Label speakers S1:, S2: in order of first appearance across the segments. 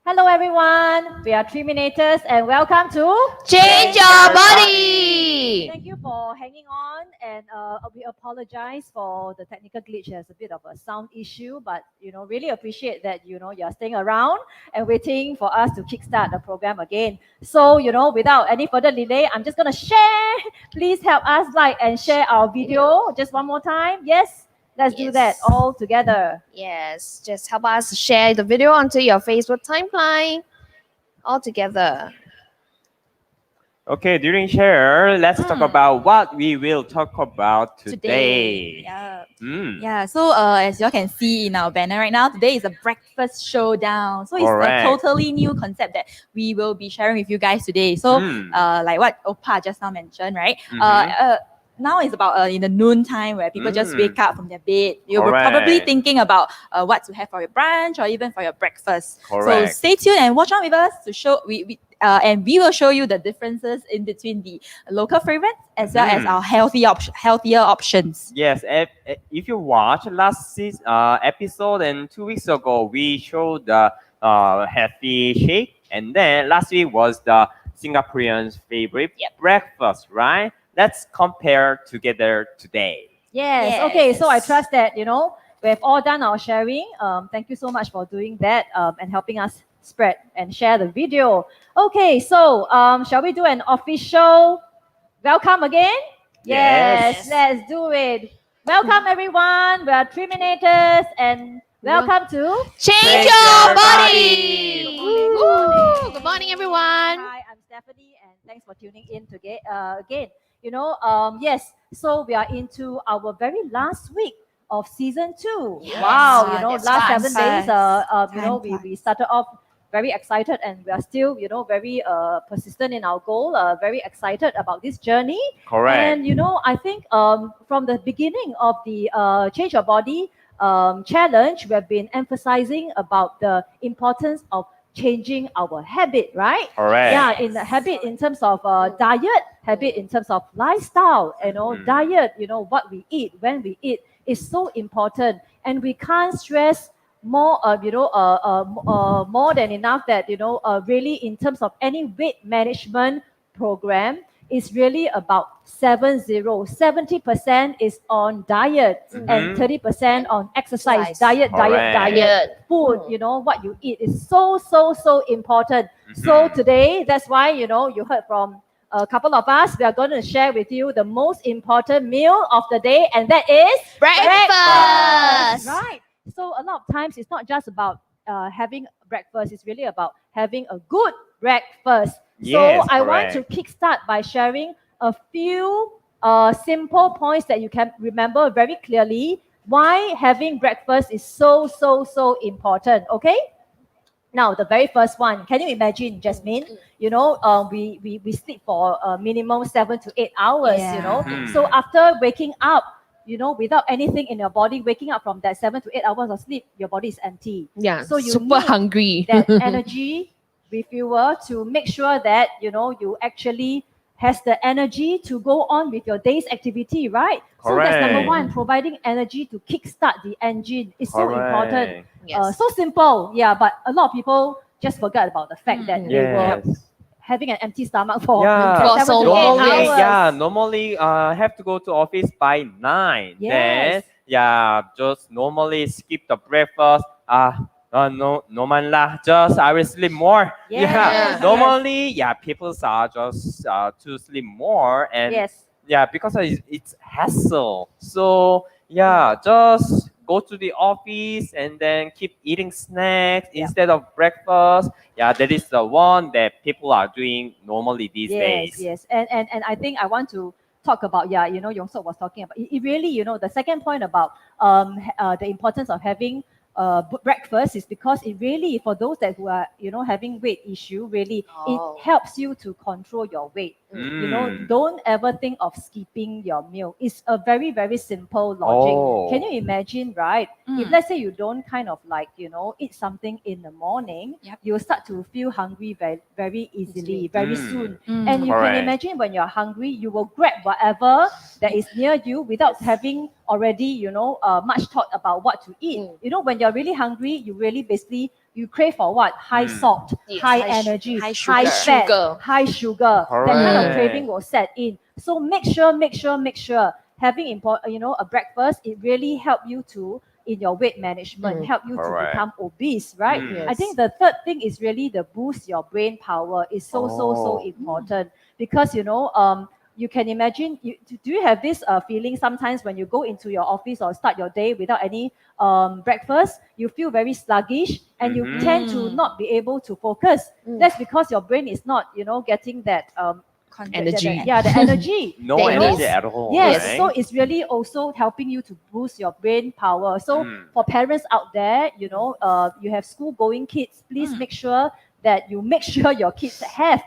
S1: Hello everyone, we are Triminators and welcome to
S2: Change your body.
S1: Thank you for hanging on and we apologize for the technical glitch. There's a bit of a sound issue, but really appreciate that you're staying around and waiting for us to kickstart the program again. So without any further delay, I'm just gonna share. Please help us like and share our video just one more time. Yes. Let's do that all together.
S2: Yes, just help us share the video onto your Facebook timeline all together.
S3: Okay, during share, let's talk about what we will talk about today.
S4: Yeah, so as you all can see in our banner right now, today is a breakfast showdown. So it's
S3: Correct.
S4: a totally new concept that we will be sharing with you guys today. So like what Opa just now mentioned, right? Now it's about in the noon time where people just wake up from their bed. You were probably thinking about what to have for your brunch or even for your breakfast.
S3: Correct.
S4: So stay tuned and watch on with us to show and we will show you the differences in between the local favorites as well as our healthier options.
S3: Yes, if you watch last episode and 2 weeks ago, we showed the healthy shake, and then last week was the Singaporean's favorite breakfast, right? Let's compare together today.
S1: Yes. Okay. So I trust that we've all done our sharing. Thank you so much for doing that and helping us spread and share the video. Okay. So shall we do an official welcome again?
S3: Yes.
S1: Let's do it. Welcome everyone. We are Triminators and welcome to
S2: Change your body. Woo! Good morning, everyone.
S1: Hi, I'm Stephanie, and thanks for tuning in today again. Yes, so we are into our very last week of season 2.
S2: Yes.
S1: Wow,
S4: That's
S1: last 7 days,
S4: fast.
S1: we started off very excited, and we are still, very persistent in our goal. Very excited about this journey.
S3: Correct.
S1: And I think from the beginning of the Change Your Body challenge, we have been emphasizing about the importance of changing our habit, right?
S3: Correct.
S1: Yeah, in the habit in terms of diet, habit in terms of lifestyle, diet, what we eat, when we eat is so important, and we can't stress more, more than enough that really in terms of any weight management program is really about 70% is on diet and 30% on exercise. Diet.
S2: Diet.
S1: Food, what you eat is so important. So today, that's why you heard from a couple of us. We are going to share with you the most important meal of the day, and that is
S2: Breakfast.
S1: Right. So a lot of times it's not just about having breakfast. It's really about having a good breakfast.
S3: Yes,
S1: so I want to
S3: correct.
S1: kickstart by sharing a few simple points that you can remember very clearly why having breakfast is so important. Okay. Now, the very first one, can you imagine, Jasmine? We sleep for a minimum 7 to 8 hours, So after waking up, without anything in your body, waking up from that 7 to 8 hours of sleep, your body is empty.
S2: Yeah,
S1: So you
S2: super
S1: need
S2: hungry.
S1: that energy refuel to make sure that, you actually has the energy to go on with your day's activity, right? So that's number
S3: Correct.
S1: one, providing energy to kickstart the engine is so important.
S3: Correct.
S2: Yes.
S1: So simple, but a lot of people just forget about the fact that they were
S3: Yes.
S1: having an empty stomach for
S3: Yeah.
S1: 7
S2: so
S1: to 8
S2: long.
S1: hours.
S3: Normally have to go to office by 9.
S1: Yes.
S3: Then just normally skip the breakfast. No man lah. Just I will sleep more.
S1: Yes.
S3: Normally, people are just to sleep more, and
S1: Yes.
S3: because it's hassle. So just go to the office and then keep eating snacks instead of breakfast. That is the one that people are doing normally these days.
S1: Yes. And I think I want to talk about, Yong-Sok was talking about, it really, the second point about the importance of having breakfast is because it really, for those that who are, having weight issue, really, it helps you to control your weight. Don't ever think of skipping your meal. It's a very, very simple logic.
S3: Oh.
S1: Can you imagine, right? If let's say you don't kind of like, eat something in the morning, you'll start to feel hungry very, very easily, very soon. And you can
S3: Correct.
S1: imagine when you're hungry, you will grab whatever that is near you without having already, much thought about what to eat. When you're really hungry, you really basically you crave for what? High salt,
S2: Yes,
S1: high
S2: high
S1: energy,
S2: high
S1: high
S2: sugar.
S1: fat,
S2: Sugar.
S1: high sugar. That kind of
S3: Correct.
S1: craving will set in. So make sure having a breakfast, it really help you to in your weight management, help you to
S3: Correct.
S1: become obese, right?
S3: Mm.
S1: I think the third thing is really the boost your brain power is so
S3: Oh.
S1: important because you can imagine. Do you have this feeling sometimes when you go into your office or start your day without any breakfast? You feel very sluggish and you tend to not be able to focus. That's because your brain is not, getting that
S2: Energy.
S1: the energy.
S3: No
S2: That
S3: energy
S2: is-
S3: at all.
S1: Yes,
S3: right?
S1: so it's really also helping you to boost your brain power. So for parents out there, you have school-going kids, please make sure that you make sure your kids have,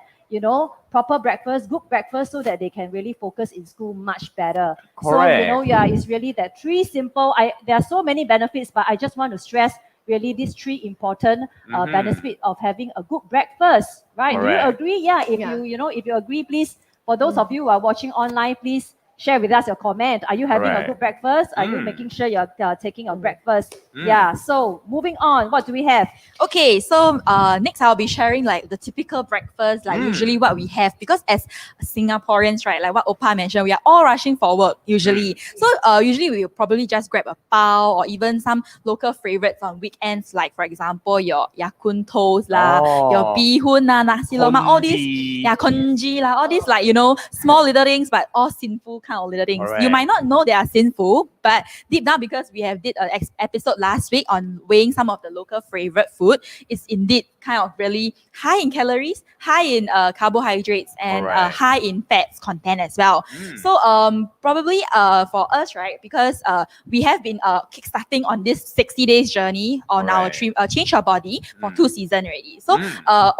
S1: proper breakfast, good breakfast, so that they can really focus in school much better.
S3: Correct.
S1: So it's really that three simple. There are so many benefits, but I just want to stress really these three important benefits of having a good breakfast, right? Do you
S3: Correct.
S1: agree? Yeah. If
S2: Yeah.
S1: if you agree, please. For those of you who are watching online, please share with us your comment. Are you having a
S3: Correct.
S1: good breakfast? Are you
S3: Mm.
S1: making sure you're taking a breakfast?
S3: Mm.
S1: Yeah. So moving on, what do we have?
S4: Okay, so next I'll be sharing like the typical breakfast, like usually what we have, because as Singaporeans, right, like what Opa mentioned, we are all rushing for work usually. So usually we will probably just grab a pao or even some local favorites on weekends, like for example your yakun toast lah, your
S3: Oh.
S4: bihun lah, nasi lemak, all these,
S3: Congee.
S4: yeah, congee lah, all these like small little things, but all sinful kind of little things.
S3: Correct.
S4: You might not know they are sinful, but deep down, because we have did an episode last week on weighing some of the local favorite food, it's indeed kind of really high in calories, high in carbohydrates, and
S3: Correct.
S4: high in fats content as well. So probably for us, right, because we have been kickstarting on this 60 days journey on our
S3: Correct.
S4: change your body for 2 seasons already. So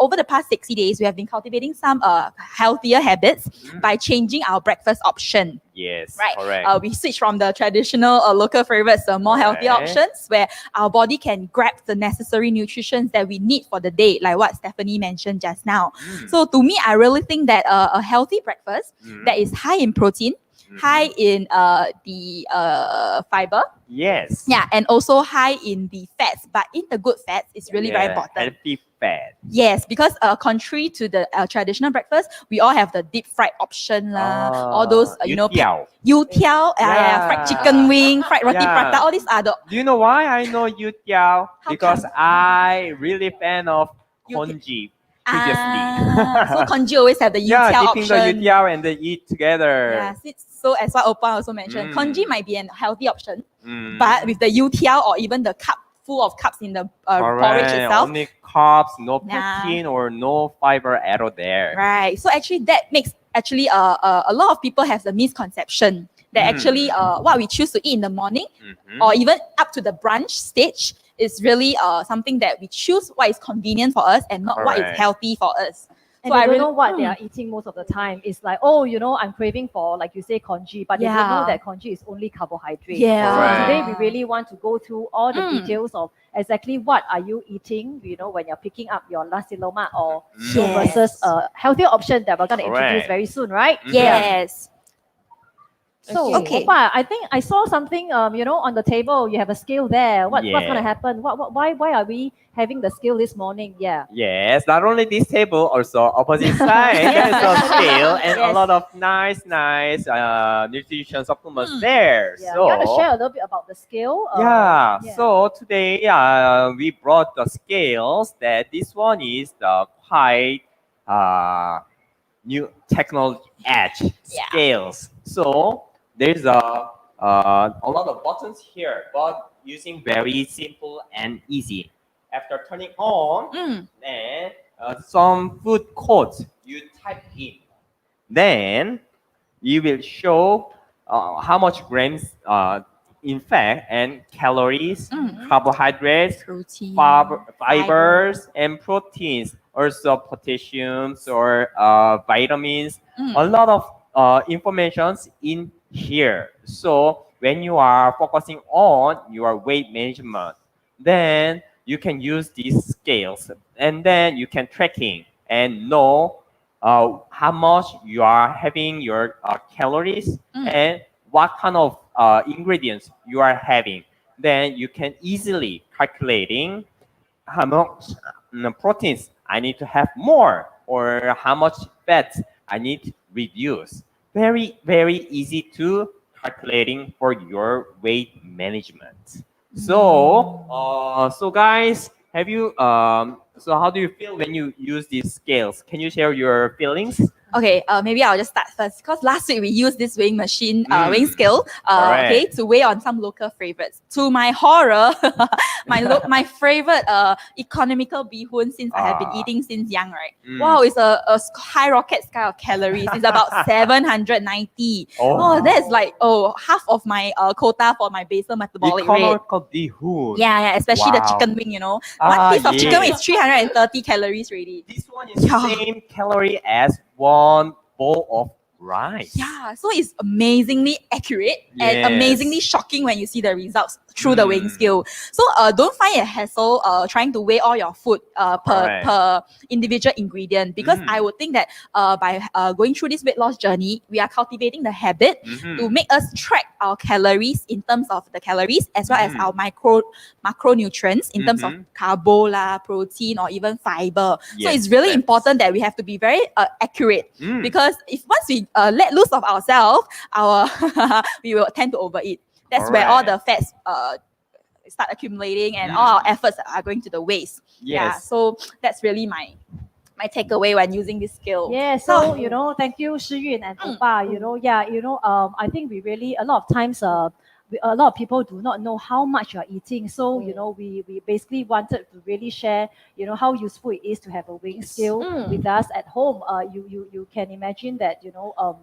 S4: over the past 60 days, we have been cultivating some healthier habits by changing our breakfast option.
S3: Yes.
S4: Right.
S3: Correct.
S4: We switch from the traditional local favorites, more healthier
S3: Correct.
S4: options where our body can grab the necessary nutrition that we need for the day, like what Stephanie mentioned just now. So to me, I really think that a healthy breakfast that is high in protein, high in the fiber,
S3: Yes.
S4: yeah, and also high in the fats, but in the good fats is really very
S3: Yeah,
S4: important.
S3: Healthy fat.
S4: Yes, because contrary to the traditional breakfast, we all have the deep fried option lah, all those
S3: Youtiao.
S4: youtiao,
S3: Yeah.
S4: fried chicken wing, fried roti
S3: Yeah.
S4: prata, all these are the
S3: Do you know why I know Youtiao?
S4: How
S3: Because
S4: come?
S3: I really fan of
S4: Youtiao.
S3: congee previously.
S4: so congee always have the
S3: Yeah,
S4: youtiao
S3: dipping the
S4: option.
S3: youtiao and they eat together.
S4: Yes, so as what Opa also mentioned,
S3: Mm.
S4: congee might be a healthy option,
S3: Mm.
S4: but with the youtiao or even the cup full of cups in the porridge
S3: Correct.
S4: itself,
S3: Only carbs, no
S4: Nah.
S3: protein or no fiber at all there.
S4: right? So actually, that makes actually a lot of people have the misconception that actually what we choose to eat in the morning
S3: Mhm.
S4: or even up to the brunch stage is really something that we choose what is convenient for us and not what is
S3: Correct.
S4: healthy for us.
S1: And they don't know what they are eating most of the time. It's like, oh, I'm craving for, like you say, congee, but they don't know
S4: Yeah.
S1: that congee is only carbohydrate.
S4: Yeah.
S1: So
S3: Correct.
S1: today we really want to go through all the details of exactly what are you eating, when you're picking up your nasi lemak or
S4: Yes.
S1: versus a healthier option that we're going to introduce
S3: Correct.
S1: very soon, right?
S4: Yes.
S1: So,
S4: Okay.
S1: Opa, I think I saw something, on the table. You have a scale there. What's going to
S3: Yeah.
S1: happen? Why are we having the scale this morning? Yeah.
S3: Yes, not only this table, also opposite side. There's a scale and a
S1: Yes.
S3: lot of nice nutrition supplements there.
S1: Yeah.
S3: So
S1: You want to share a little bit about the scale?
S3: yeah. So today, we brought the scales. That this one is the quite new technology edge scales. So there's a lot of buttons here, but using very simple and easy. After turning on, then some food codes you type in. Then you will show how much grams in fat and calories, carbohydrates,
S4: Protein,
S3: fibers, and proteins, also potassiums or vitamins. A lot of informations in here. So when you are focusing on your weight management, then you can use these scales, and then you can tracking and know how much you are having your calories and what kind of ingredients you are having, then you can easily calculating how much proteins I need to have more or how much fats I need to reduce. Very, very easy to calculating for your weight management. So, so guys, have you so how do you feel when you use these scales? Can you share your feelings?
S4: Okay, maybe I'll just start first because last week we used this weighing machine, weighing scale, okay,
S3: Correct.
S4: to weigh on some local favorites. To my horror, my favorite economical bee hoon since I have been eating since young, right? Wow, it's a high rocket sky of calories. It's about 790. Oh, that's like half of my quota for my basal metabolic rate.
S3: Economical bihun.
S4: Yeah, especially the
S3: Wow.
S4: chicken wing, one piece of chicken wing
S3: yes.
S4: is 330 calories already.
S3: This one is the same calorie as one bowl of rice.
S4: Yeah, so it's amazingly accurate and
S3: Yes.
S4: amazingly shocking when you see the results through the weighing scale. So don't find it a hassle trying to weigh all your food
S3: Correct.
S4: per individual ingredient, because I would think that by going through this weight loss journey, we are cultivating the habit to make us track our calories in terms of the calories as well as our macronutrients in terms of carbo, protein, or even fiber. So
S3: Yes,
S4: it's really
S3: that's-
S4: important that we have to be very accurate, because if once we let loose of ourselves, we will tend to overeat. That's where all the fats start accumulating and all our efforts are going to the waste. Yeah,
S3: Yes.
S4: so that's really my takeaway when using this skill.
S1: Yeah, so thank you, Shi Yun and Opa. I think we really a lot of times a lot of people do not know how much you're eating. So we basically wanted to really share how useful it is to have a weighing scale with us at home. You can imagine that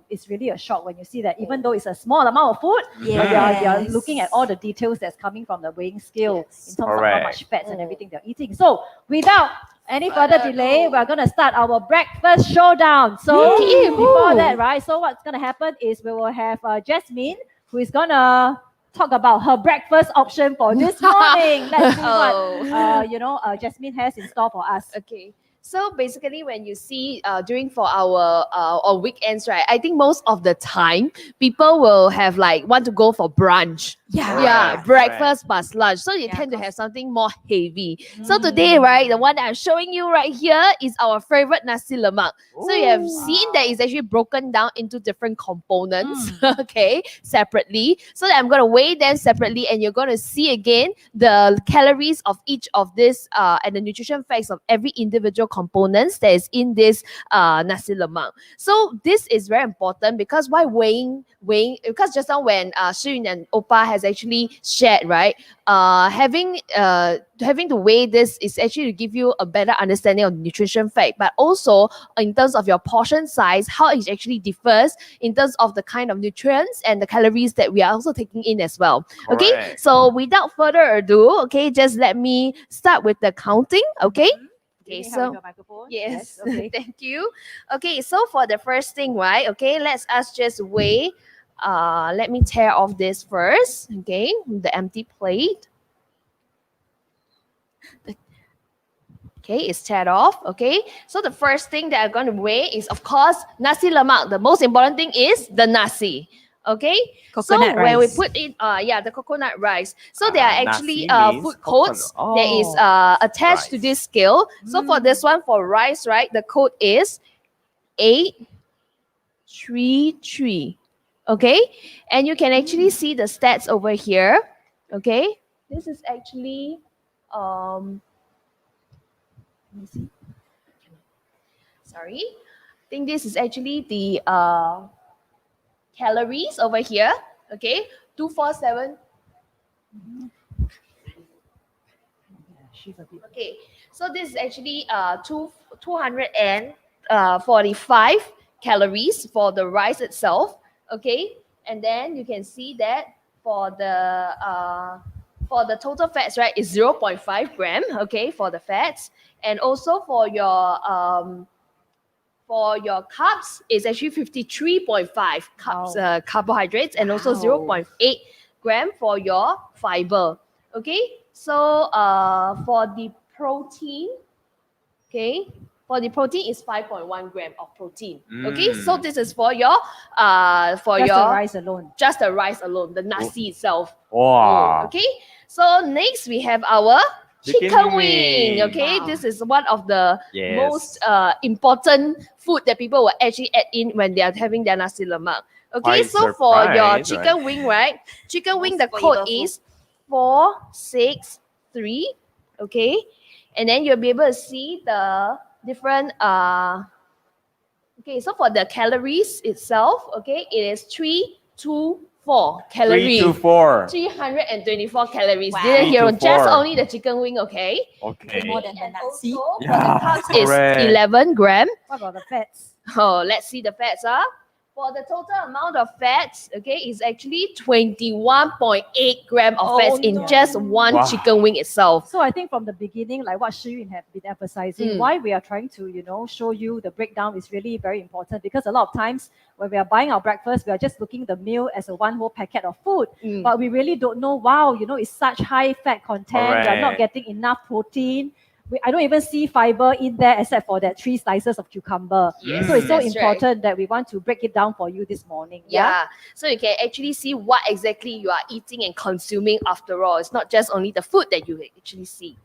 S1: it's really a shock when you see that even though it's a small amount of food, but you're looking at all the details that's coming from the weighing scale in terms of how much fats and everything they're eating. So without any further delay, we're going to start our breakfast showdown. So before that, right, so what's going to happen is we will have Jasmine, who is going to talk about her breakfast option for this morning. Let's see what Jasmine has in store for us.
S2: Okay. So basically, when you see during for our weekends, right? I think most of the time people will have want to go for brunch. Yeah,
S3: Correct,
S2: breakfast plus lunch. So you tend to have something more heavy. So today, right, the one that I'm showing you right here is our favorite nasi lemak. So you have seen that it's actually broken down into different components, okay, separately. So that I'm gonna weigh them separately, and you're gonna see again the calories of each of this and the nutrition facts of every individual components that is in this nasi lemak. So this is very important because why weighing because just now when Shi Yun and Opa has actually shared, right, having to weigh this is actually to give you a better understanding of nutrition fact, but also in terms of your portion size, how it actually differs in terms of the kind of nutrients and the calories that we are also taking in as well. Okay,
S3: Correct.
S2: so without further ado, okay, just let me start with the counting. Okay. Okay, so yes,
S1: okay.
S2: thank you. Okay, so for the first thing, right? Okay, let's us just weigh. Let me tear off this first. Okay, the empty plate. Okay, it's teared off. Okay, so the first thing that I'm going to weigh is, of course, nasi lemak. The most important thing is the nasi. Okay,
S4: Coconut
S2: so when we
S4: rice.
S2: put it, the coconut rice. So there are actually
S3: nasi means
S2: food codes
S3: coconut.
S2: that is attached to this scale. So for this one, for rice, right, the code is 833. Okay, and you can actually see the stats over here. Okay, this is actually let me see. Sorry, I think this is actually the calories over here. Okay, 247. Okay, so this is actually 245 calories for the rice itself. Okay, and then you can see that for the total fats, right, is 0.5 gram. Okay, for the fats, and also for your carbs is actually 53.5 carbs, carbohydrates, and also 0.8 gram for your fiber. Okay, so for the protein, okay, For the protein is 5.1 gram of protein. Okay,
S3: Mm.
S2: so this is for your
S1: Just the rice alone.
S2: just the rice alone, the nasi itself.
S3: Wow.
S2: Okay, so next we have our chicken wing. Okay,
S4: Wow.
S2: this is one of the
S3: Yes.
S2: most important food that people will actually add in when they are having their nasi lemak. Okay,
S3: Quite
S2: so for your
S3: surprised,
S2: chicken
S3: right?
S2: wing, right? Chicken wing, the
S4: Most
S2: code
S4: flavorful.
S2: is 463. Okay, and then you'll be able to see the different okay, so for the calories itself, okay, it is 324
S3: 3
S2: calories.
S3: to 4.
S2: 324 calories.
S4: Wow.
S2: Didn't
S3: 3
S2: hear
S3: to
S2: just
S3: 4.
S2: only the chicken wing, okay?
S3: Okay.
S4: More than the
S2: And
S4: nasi.
S2: also, for the
S3: Yeah,
S2: carbs is
S3: correct.
S2: 11 gram.
S1: What about the fats?
S2: Oh, let's see the fats, For the total amount of fats, okay, is actually 21.8 gram of
S4: Oh,
S2: fats in
S4: no.
S2: just one
S3: Wow.
S2: chicken wing itself.
S1: So I think from the beginning, like what Shi Yun have been emphasizing, why we are trying to, show you the breakdown is really very important, because a lot of times when we are buying our breakfast, we are just looking the meal as a one whole packet of food, but we really don't know, wow, it's such high fat content, we are not
S3: Correct.
S1: getting enough protein. I don't even see fiber in there except for that 3 slices of cucumber.
S2: Yes,
S1: So it's so
S2: that's right.
S1: important that we want to break it down for you this morning.
S2: Yeah, so you can actually see what exactly you are eating and consuming after all. It's not just only the food that you actually see.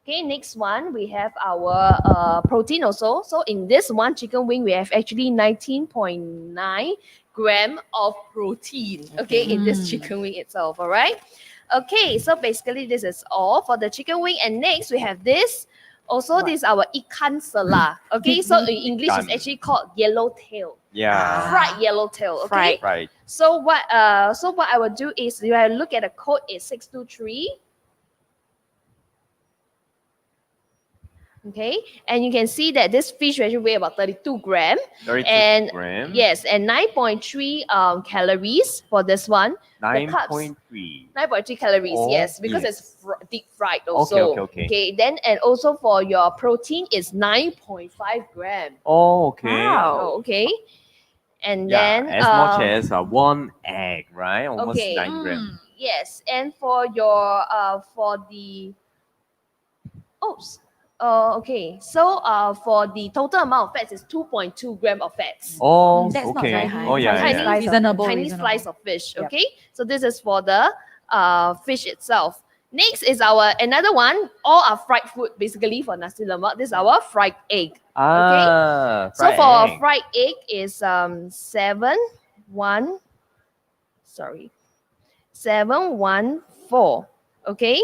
S2: Okay, next one, we have our protein also. So in this one chicken wing, we have actually 19.9 gram of protein, okay, in this chicken wing itself, all right? Okay, so basically this is all for the chicken wing. And next we have this. Also,
S1: What?
S2: this is our ikan sela. Okay, so in English it's
S3: Ikan.
S2: actually called yellowtail.
S3: Yeah.
S2: Fried yellowtail. Okay.
S4: Fried.
S3: Right.
S2: So what I will do is you have to look at the code is 623. Okay, and you can see that this fish actually weigh about 32 gram.
S3: 32
S2: And
S3: gram.
S2: yes, and 9.3 calories for this one. The carbs,
S3: 9.3.
S2: 9.3 calories,
S3: Oh,
S2: yes, because
S3: yes.
S2: it's deep fried also.
S3: Okay.
S2: Then and also for your protein is 9.5 gram.
S3: Oh, okay.
S4: Wow.
S2: Oh, okay. And
S3: Yeah,
S2: then
S3: as much as one egg, right? Almost
S2: okay.
S3: 9 gram.
S2: Yes, and for your for the oops. Okay. So for the total amount of fats is 2.2 gram of fats.
S3: Oh,
S4: That's not
S3: okay.
S4: very high.
S3: Oh, yeah,
S2: Tiny
S3: yeah.
S1: slice of-
S4: Reasonable.
S2: Tiny
S4: reasonable.
S2: slice of fish.
S1: Yep.
S2: Okay. So this is for the fish itself. Next is our another one. All are fried food basically for nasi lemak. This is our fried egg.
S3: Ah,
S2: So
S3: fried
S2: for
S3: egg.
S2: fried egg is 714. Okay.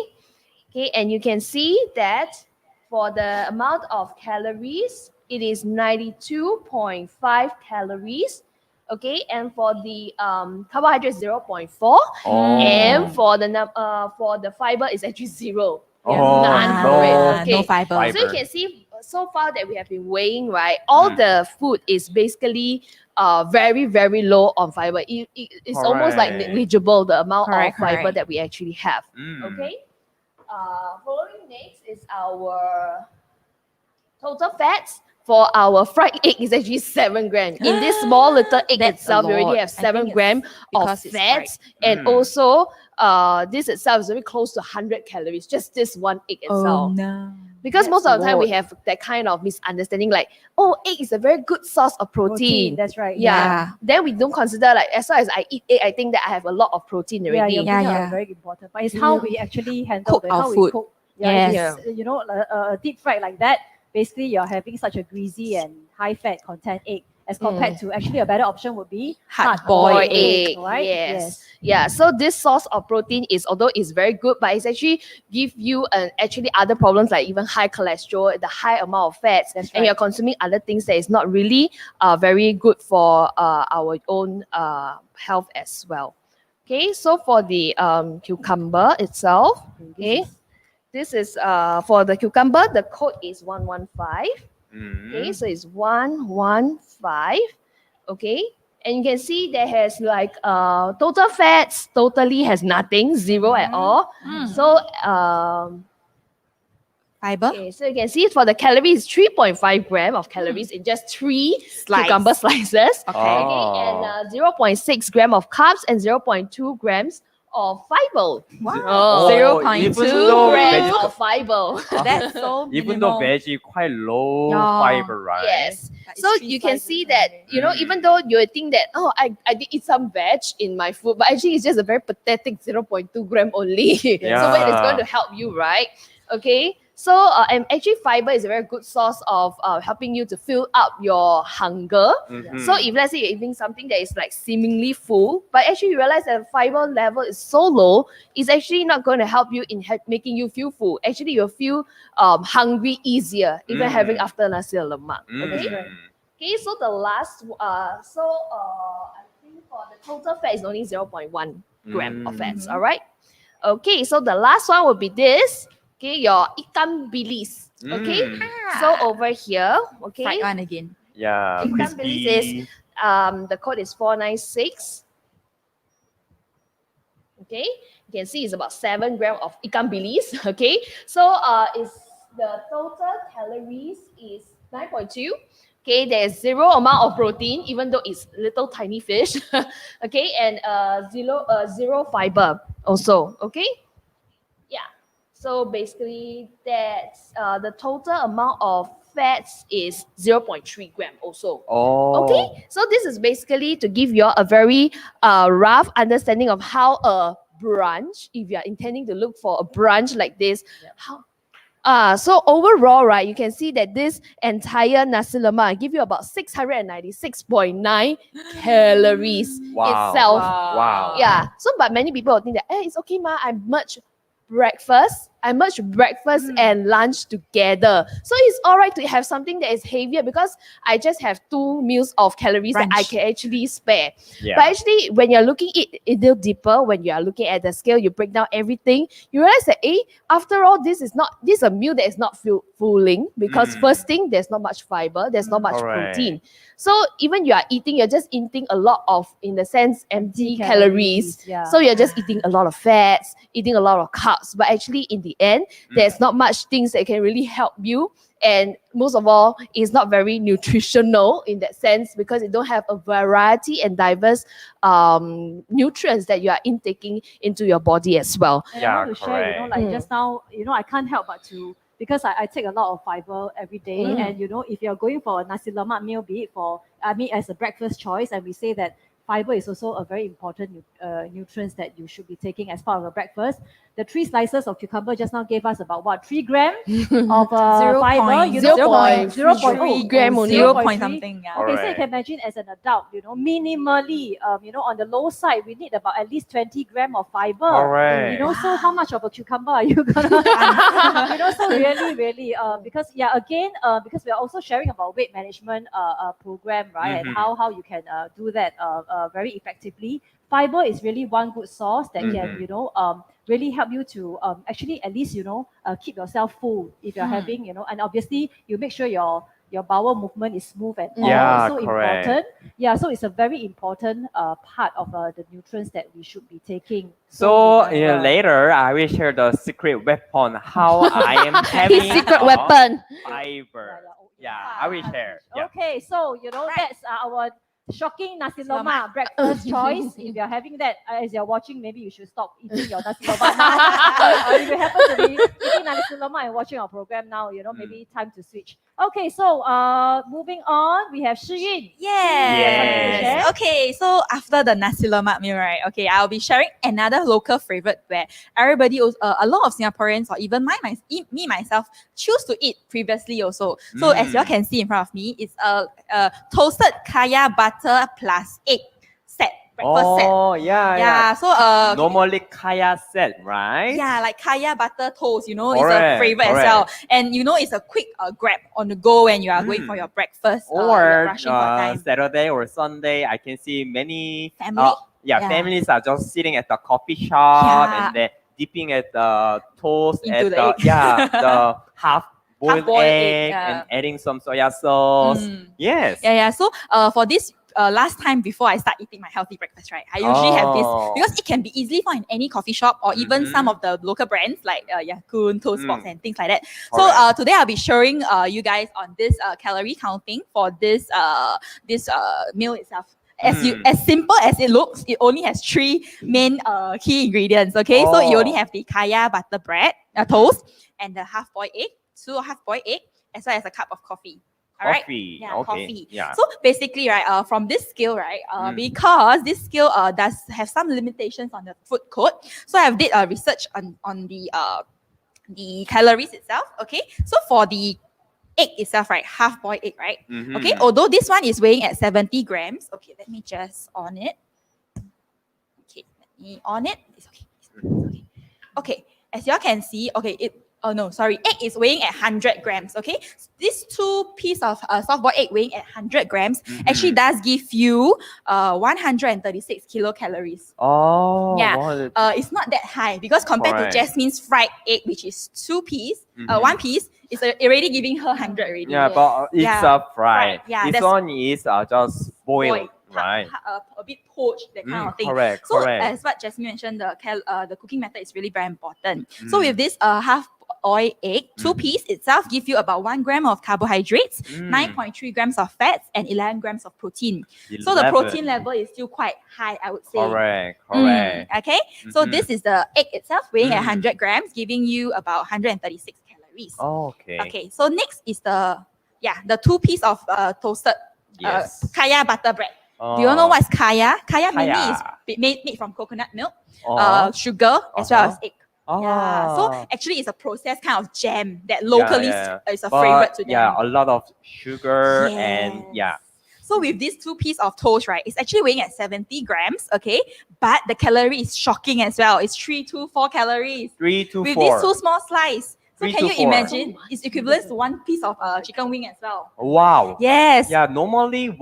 S2: Okay, and you can see that for the amount of calories, it is 92.5 calories. Okay, and for the carbohydrate 0.4,
S3: Oh.
S2: and for the fiber is actually 0.
S3: Oh,
S2: none
S3: no.
S2: for it. Okay.
S4: No fiber.
S3: Fiber.
S2: So you can see so far that we have been weighing, right? All the food is basically very, very low on fiber. It's almost like
S3: Correct.
S2: negligible the amount
S4: Correct,
S2: of fiber
S4: correct.
S2: that we actually have.
S3: Mm.
S2: Okay. Following next is our total fats. For our fried egg is actually 7 gram. In this small little egg
S4: That's
S2: itself,
S4: a
S2: we already
S4: lot.
S2: have
S4: I
S2: 7
S4: think
S2: gram
S4: it's
S2: of
S4: because it's
S2: fats. And
S3: Mm.
S2: also, this itself is very close to 100 calories, just this one egg itself.
S4: Oh no.
S2: Because
S1: That's
S2: most of the time we
S1: lot.
S2: have that kind of misunderstanding, like, oh, egg is a very good source of protein.
S1: That's right.
S2: Yeah. Then we don't consider like as long as I eat egg, I think that I have a lot of protein
S1: Yeah,
S2: already.
S1: you're
S4: Yeah,
S1: bringing out
S4: yeah.
S1: very important. But it's how we actually handle
S4: Cook
S1: it,
S4: our
S1: how we
S4: food.
S1: cook. Yeah,
S4: Yes.
S1: if it's, deep fried like that, basically you're having such a greasy and high fat content egg, as compared to actually a better option would be
S4: Hard-boiled
S1: hard-boiled
S2: egg,
S1: right?
S2: yes. Yeah, so this source of protein is, although it's very good, but it's actually give you actually other problems like even high cholesterol, the high amount of fats,
S1: That's
S2: and
S1: right.
S2: you're consuming other things that is not really very good for our own health as well. Okay, so for the cucumber itself, okay, this is for the cucumber, the code is 115. Okay,
S3: Mm.
S2: so it's 115. Okay, and you can see there has like total fats totally has nothing, 0 at all. So
S4: Fiber.
S2: okay, so you can see for the calories, 3.5 gram of calories in just 3
S4: Slice.
S2: cucumber slices.
S4: Okay.
S2: Okay, and 0.6 gram of carbs and 0.2 grams of fiber.
S4: Wow.
S3: Oh,
S4: 0.2
S3: even
S2: 2
S3: though
S2: grams
S3: veg-
S2: of fiber.
S4: That's so
S3: even though
S4: minimal.
S3: veggie quite low
S4: Yeah.
S3: fiber, right?
S2: Yes.
S4: But it's
S2: So
S4: 3
S2: you can
S4: slices
S2: see that,
S4: anyway.
S2: you know, even though you think that, oh, I did eat some veg in my food, but actually it's just a very pathetic 0.2 gram only. So when it's going to help you, right? Okay. So and actually fiber is a very good source of helping you to fill up your hunger.
S3: Mhm.
S2: So if let's say you're eating something that is like seemingly full, but actually you realize that the fiber level is so low, it's actually not going to help you in making you feel full. Actually, you'll feel hungry easier, even having after nasi lemak. Okay. Okay, so the last, I think for the total fat is only 0.1 gram of fats, all right? Okay, so the last one will be this, okay, your ikan bilis, okay? So over here, okay,
S4: Fried one again.
S3: Yeah,
S2: ikan bilis
S3: crispy.
S2: is, the code is 496. Okay, you can see it's about 7 grams of ikan bilis, okay? So is the total calories is 9.2. Okay, there's zero amount of protein, even though it's little tiny fish. Okay, and zero fiber also. Okay, yeah. So basically, that's the total amount of fats is 0.3 gram also.
S3: Oh.
S2: Okay, so this is basically to give you a very rough understanding of how a brunch, if you are intending to look for a brunch like this, how. So overall, right, you can see that this entire nasi lemak give you about 696.9 calories
S3: Wow.
S2: itself.
S3: Wow.
S2: Yeah. So, but many people will think that, it's okay, ma. I merge breakfast. I merge breakfast and lunch together. So it's all right to have something that is heavier because I just have 2 meals of calories that I
S4: Brunch.
S2: can actually spare.
S3: Yeah.
S2: But actually, when you're looking at it a little deeper, when you are looking at the scale, you break down everything, you realize that, after all, this is a meal that is not fulfilling because first thing, there's not much fiber, there's not much
S3: Correct.
S2: protein. So even you are eating, you're just eating a lot of, in the sense, empty calories.
S1: Yeah.
S2: So you're just eating a lot of fats, eating a lot of carbs. But actually, in the end, there's not much things that can really help you. And most of all, it's not very nutritional in that sense because it don't have a variety and diverse nutrients that you are intaking into your body as well.
S1: And
S3: Yeah,
S1: I want to share,
S3: correct.
S1: like just now, I can't help but to, because I take a lot of fiber every day. And, if you're going for a nasi lemak meal, be it as a breakfast choice, and we say that fiber is also a very important nutrients that you should be taking as part of a breakfast. The 3 slices of cucumber just now gave us about 3 grams of fiber.
S2: 0.3 gram only.
S4: 0
S1: 0.3.
S4: point something. Yeah.
S1: Okay, so you
S3: Correct.
S1: can imagine as an adult, minimally, on the low side, we need about at least 20 grams of fiber.
S3: Correct.
S1: So how much of a cucumber are you gonna, so really, because again, because we are also sharing about weight management program, right, and how you can do that very effectively. Fiber is really one good source that can, really help you to actually at least, keep yourself full if you're having, and obviously you make sure your bowel movement is smooth and all.
S3: Yeah,
S1: It's so
S3: correct.
S1: important. Yeah, so it's a very important part of the nutrients that we should be taking.
S3: So
S1: remember.
S3: later, I will share the secret weapon how I am having
S2: His secret weapon.
S3: fiber. Yeah, I will share. Yeah.
S1: Okay, so that's our shocking nasi lemak breakfast choice. If you're having that as you're watching, maybe you should stop eating your nasi lemak now. Or if you happen to be eating nasi lemak and watching our program now, maybe time to switch. Okay, so moving on, we have Shi Yun.
S3: Yes.
S4: Okay, so after the nasi lemak meal, right? Okay, I'll be sharing another local favorite where everybody, a lot of Singaporeans or even me myself choose to eat previously also. So as you all can see in front of me, it's a toasted kaya butter plus egg set. Breakfast set.
S3: Oh, yeah.
S4: Yeah, so
S3: Normally kaya set, right?
S4: yeah, like kaya butter toast, it's a
S3: Correct,
S4: favorite as well. And it's a quick grab on the go when you are going for your breakfast you're
S3: Or
S4: rushing for time.
S3: Saturday or Sunday, I can see many
S4: Family? Yeah.
S3: families are just sitting at the coffee shop
S4: Yeah.
S3: and then dipping at the toast
S4: Into
S3: at
S4: the
S3: the
S4: egg.
S3: the half-boiled
S4: Half-boiled
S3: egg
S4: egg, yeah.
S3: and adding some soya sauce. Yes.
S4: Yeah. So for this last time before I start eating my healthy breakfast, right? I usually have this because it can be easily found in any coffee shop or even some of the local brands like Yakun, Toastbox, and things like that. So today I'll be showing you guys on this calorie counting for this meal itself. as simple as it looks, it only has 3 main key ingredients. Okay, so you only have the kaya butter bread, toast, and the half-boiled egg, 2 half-boiled egg, as well as a cup of coffee. All right.
S3: Coffee.
S4: Yeah,
S3: Okay.
S4: coffee.
S3: Yeah.
S4: So basically, right, from this scale, right, because this scale does have some limitations on the food code. So I've did research on the calories itself. Okay. So for the egg itself, right, half-boiled egg, right? Okay. Although this one is weighing at 70 grams. Okay, let me just on it. Okay, let me on it. It's okay. It's okay. Okay. As y'all can see, okay, egg is weighing at 100 grams, okay? This 2 piece of soft-boiled egg weighing at 100 grams actually does give you 136 kilocalories.
S3: Oh.
S4: Yeah, it's not that high because compared to Jasmine's fried egg, which is 2 piece, 1 piece, it's already giving her 100 already.
S3: Yeah, but it's fried.
S4: Yeah,
S3: this one is just boiled, right?
S4: A bit poached, that kind of thing.
S3: Correct,
S4: so
S3: correct.
S4: as what Jasmine mentioned, the cooking method is really very important. So with this half-boiled egg, 2 piece itself give you about 1 gram of carbohydrates, 9.3 grams of fats, and 11 grams of protein. So the protein level is still quite high, I would say.
S3: Correct.
S4: Okay, so this is the egg itself weighing at 100 grams, giving you about 136 calories.
S3: Okay.
S4: Okay, so next is the 2 piece of toasted kaya butter bread. Do you know what's kaya? Kaya mainly is made from coconut milk, sugar, as well as egg. Yeah, so actually it's a processed kind of jam that locally is a favorite to them.
S3: Yeah, a lot of sugar and
S4: So with this 2 piece of toast, right, it's actually weighing at 70 grams, okay? But the calorie is shocking as well. It's 324 calories.
S3: 324.
S4: With these 2 small slices. So
S3: 3
S4: can
S3: to
S4: you
S3: 4.
S4: imagine? It's equivalent to 1 piece of chicken wing as well.
S3: Wow.
S4: Yes.
S3: Yeah, normally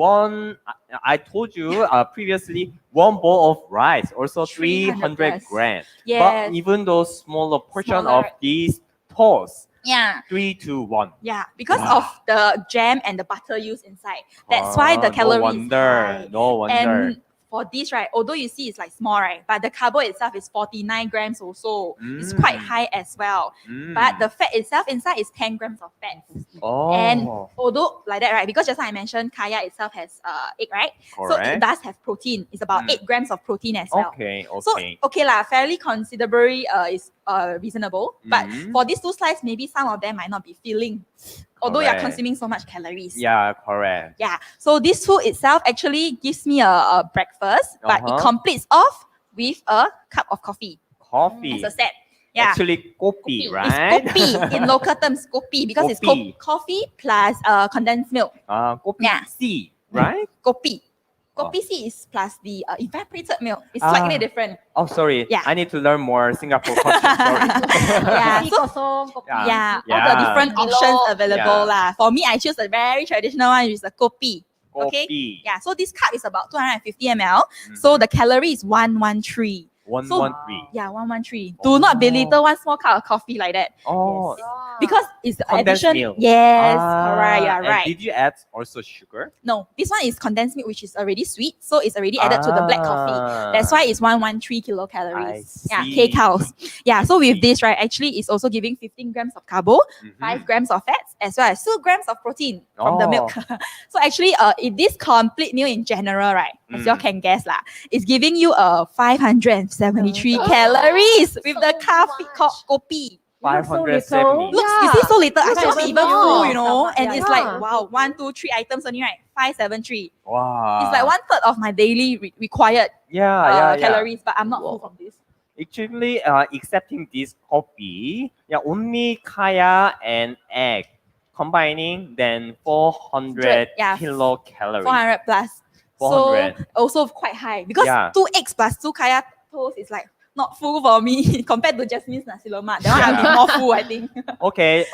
S3: I told you previously, 1 bowl of rice, also 300 grams.
S4: Yes.
S3: But even those smaller portion of these toast,
S4: Yeah.
S3: 3 to 1.
S4: Yeah, because of the jam and the butter used inside. That's why the calorie is high.
S3: No wonder.
S4: And for this, right, although you see it's like small, right, but the carbo itself is 49 grams also. It's quite high as well. But the fat itself inside is 10 grams of fat. And although like that, right, because just like I mentioned, kaya itself has egg, right?
S3: Correct.
S4: So it does have protein. It's about 8 grams of protein as well.
S3: Okay.
S4: So okay lah, fairly considerably is reasonable. But for these 2 slices, maybe some of them might not be filling. Although you're consuming so much calories.
S3: Yeah, correct.
S4: Yeah. So this food itself actually gives me a breakfast, but it completes off with a cup of coffee.
S3: Coffee.
S4: As a set. Yeah.
S3: Actually, kopi, right?
S4: It's kopi in local terms, kopi, because it's coffee plus condensed milk.
S3: Kopi C, right?
S4: Kopi. Kopi C is plus the evaporated milk. It's slightly different.
S3: Oh, sorry.
S4: Yeah.
S3: I need to learn more Singapore culture. Sorry.
S1: All
S4: the different options available lah. For me, I choose a very traditional one, which is a kopi. Okay. Yeah. So this cup is about 250 ml. So the calorie is 113.
S3: 113.
S4: Yeah, 113. Do not belittle 1 small cup of coffee like that.
S3: Oh.
S4: Yes. Because it's the
S3: Condensed
S4: addition.
S3: milk.
S4: Yes, correct. Yeah,
S3: and
S4: right.
S3: did you add also sugar?
S4: No, this one is condensed milk, which is already sweet, so it's already added to the black coffee. That's why it's 113 kilocalories. Yeah, kcals. Yeah, so with this, right, actually it's also giving 15 grams of carbo, 5 grams of fats, as well as 2 grams of protein from the milk. So actually, this complete meal in general, right, as you all can guess lah, is giving you 573 calories with the coffee called kopi.
S3: 570.
S4: Looks, you see so little, I
S1: Not
S4: can't
S1: even
S4: even
S1: full.
S4: full, you know, and
S1: Yeah,
S4: it's
S1: yeah.
S4: like, wow, 1, 2, 3 items only, right? 573.
S3: Wow.
S4: It's like 1/3 of my daily required
S3: yeah.
S4: calories, but I'm not full from this.
S3: Actually, accepting this coffee, only kaya and egg combining, then 400 kilocalories.
S4: 400 plus.
S3: 400.
S4: So also quite high because 2 eggs plus 2 kaya toast is like not full for me compared to Jasmine's nasi lemak. That one I'll be more full, I think.
S3: Okay,